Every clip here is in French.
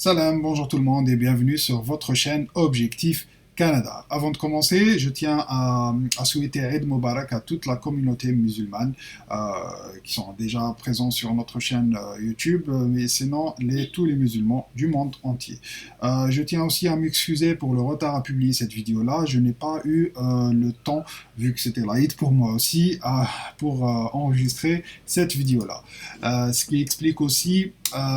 Salam, bonjour tout le monde et bienvenue sur votre chaîne Objectif Canada. Avant de commencer, je tiens à souhaiter Eid Mubarak à toute la communauté musulmane euh, qui sont déjà présents sur notre chaîne YouTube, mais sinon tous les musulmans du monde entier. Je tiens aussi à m'excuser pour le retard à publier cette vidéo-là. Je n'ai pas eu le temps, vu que c'était l'Aïd pour moi aussi, pour enregistrer cette vidéo-là. Ce qui explique aussi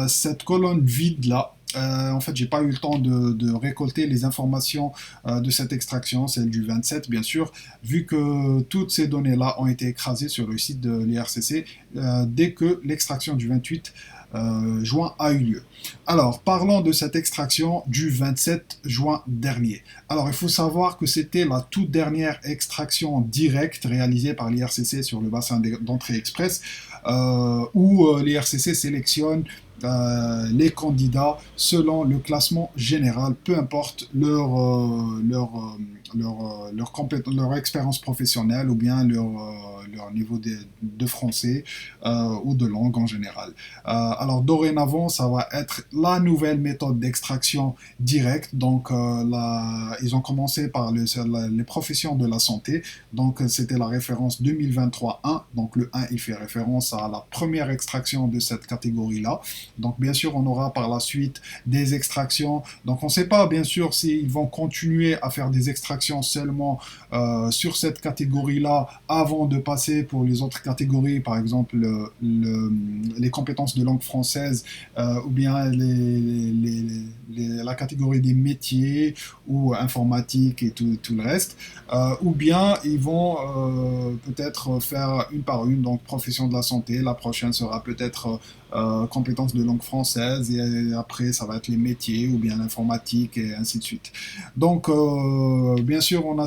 cette colonne vide-là. En fait, j'ai pas eu le temps de récolter les informations de cette extraction, celle du 27 bien sûr, vu que toutes ces données-là ont été écrasées sur le site de l'IRCC dès que l'extraction du 28 juin a eu lieu. Alors, parlons de cette extraction du 27 juin dernier. Alors, il faut savoir que c'était la toute dernière extraction directe réalisée par l'IRCC sur le bassin d'entrée express, où l'IRCC sélectionne les candidats selon le classement général, peu importe leur expérience professionnelle ou bien leur niveau de français ou de langue en général. Alors dorénavant, ça va être la nouvelle méthode d'extraction directe. Donc ils ont commencé par les professions de la santé. Donc c'était la référence 2023-1. Donc le 1, il fait référence à la première extraction de cette catégorie-là. Donc bien sûr, on aura par la suite des extractions. Donc on ne sait pas bien sûr s'ils vont continuer à faire des extractions seulement sur cette catégorie-là avant de passer pour les autres catégories, par exemple les compétences de langue française ou bien la catégorie des métiers ou informatique et tout le reste. Ou bien ils vont peut-être faire une par une, donc profession de la santé. La prochaine sera peut-être compétences de langue française et après ça va être les métiers ou bien l'informatique et ainsi de suite. Donc bien sûr on a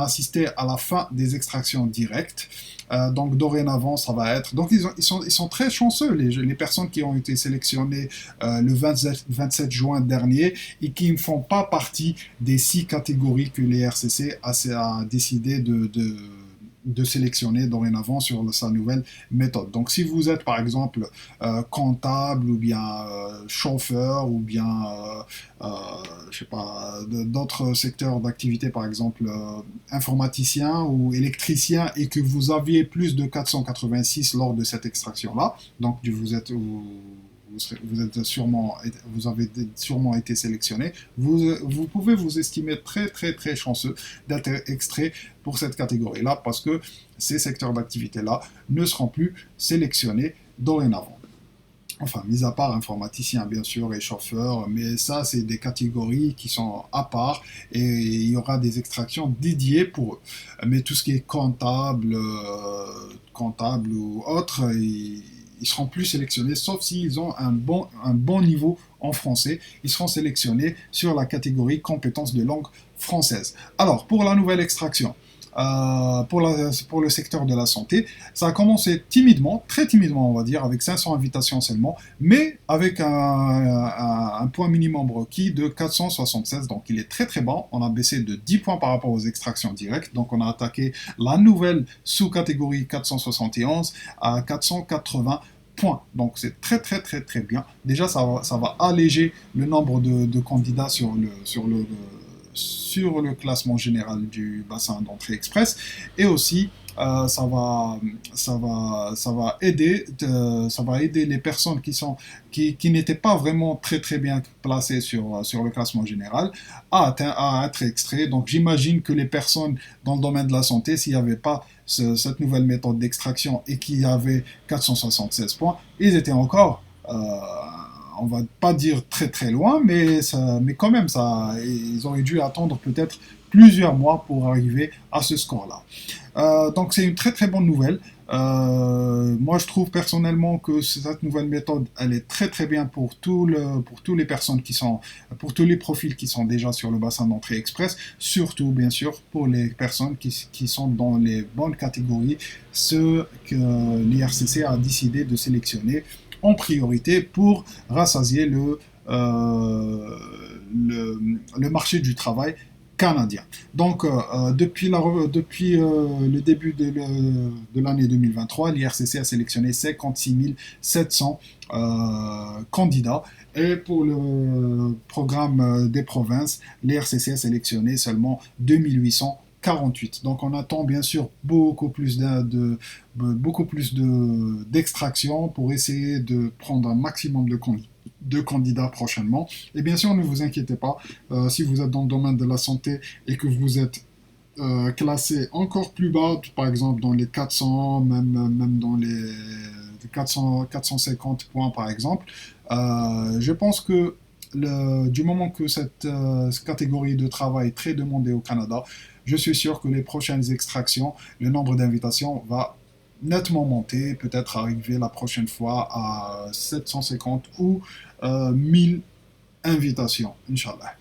assisté à la fin des extractions directes. Donc dorénavant ça va être donc ils sont très chanceux les personnes qui ont été sélectionnées le 27 juin dernier et qui ne font pas partie des 6 catégories que l'IRCC a décidé de sélectionner dorénavant sur sa nouvelle méthode. Donc si vous êtes par exemple comptable ou bien chauffeur ou bien je sais pas d'autres secteurs d'activité par exemple informaticien ou électricien et que vous aviez plus de 486 lors de cette extraction là, donc vous avez sûrement été sélectionné. Vous pouvez vous estimer très très très chanceux d'être extrait pour cette catégorie-là parce que ces secteurs d'activité-là ne seront plus sélectionnés dorénavant. Enfin, mis à part informaticiens, bien sûr, et chauffeurs, mais ça, c'est des catégories qui sont à part et il y aura des extractions dédiées pour eux. Mais tout ce qui est comptable ou autre, ils seront plus sélectionnés, sauf s'ils ont un bon niveau en français. Ils seront sélectionnés sur la catégorie compétences de langue française. Alors, pour la nouvelle extraction, pour le secteur de la santé, ça a commencé timidement, très timidement on va dire, avec 500 invitations seulement, mais avec un point minimum requis de 476, donc il est très très bas. On a baissé de 10 points par rapport aux extractions directes, donc on a attaqué la nouvelle sous-catégorie 471 à 480 points. Donc c'est très très très très bien. Déjà ça va alléger le nombre de candidats sur le classement général du bassin d'entrée express et aussi ça va aider les personnes qui n'étaient pas vraiment très très bien placées sur le classement général à être extraits. Donc j'imagine que les personnes dans le domaine de la santé, s'il n'y avait pas cette nouvelle méthode d'extraction et qui avait 476 points, ils étaient encore on va pas dire très très loin, mais quand même, ils auraient dû attendre peut-être plusieurs mois pour arriver à ce score-là. Donc c'est une très très bonne nouvelle. Moi je trouve personnellement que cette nouvelle méthode, elle est très très bien pour tous les personnes pour tous les profils qui sont déjà sur le bassin d'entrée express, surtout bien sûr pour les personnes qui sont dans les bonnes catégories, ceux que l'IRCC a décidé de sélectionner en priorité pour rassasier le marché du travail canadien. Donc, depuis le début de l'année 2023, l'IRCC a sélectionné 56 700 candidats Et pour le programme des provinces, l'IRCC a sélectionné seulement 2848. Donc on attend bien sûr beaucoup plus d'extraction pour essayer de prendre un maximum de candidats prochainement. Et bien sûr, ne vous inquiétez pas, si vous êtes dans le domaine de la santé et que vous êtes classé encore plus bas, par exemple dans les 400, même dans les 450 points par exemple. Je pense que du moment que cette catégorie de travail est très demandée au Canada, je suis sûr que les prochaines extractions, le nombre d'invitations va nettement monter, peut-être arriver la prochaine fois à 750 ou 1000 invitations, Inch'Allah.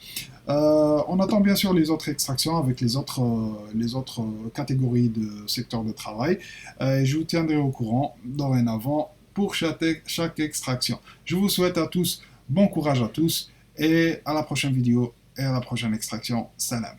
On attend bien sûr les autres extractions avec les autres catégories de secteurs de travail. Je vous tiendrai au courant dorénavant pour chaque extraction. Je vous souhaite à tous bon courage à tous et à la prochaine vidéo et à la prochaine extraction. Salam.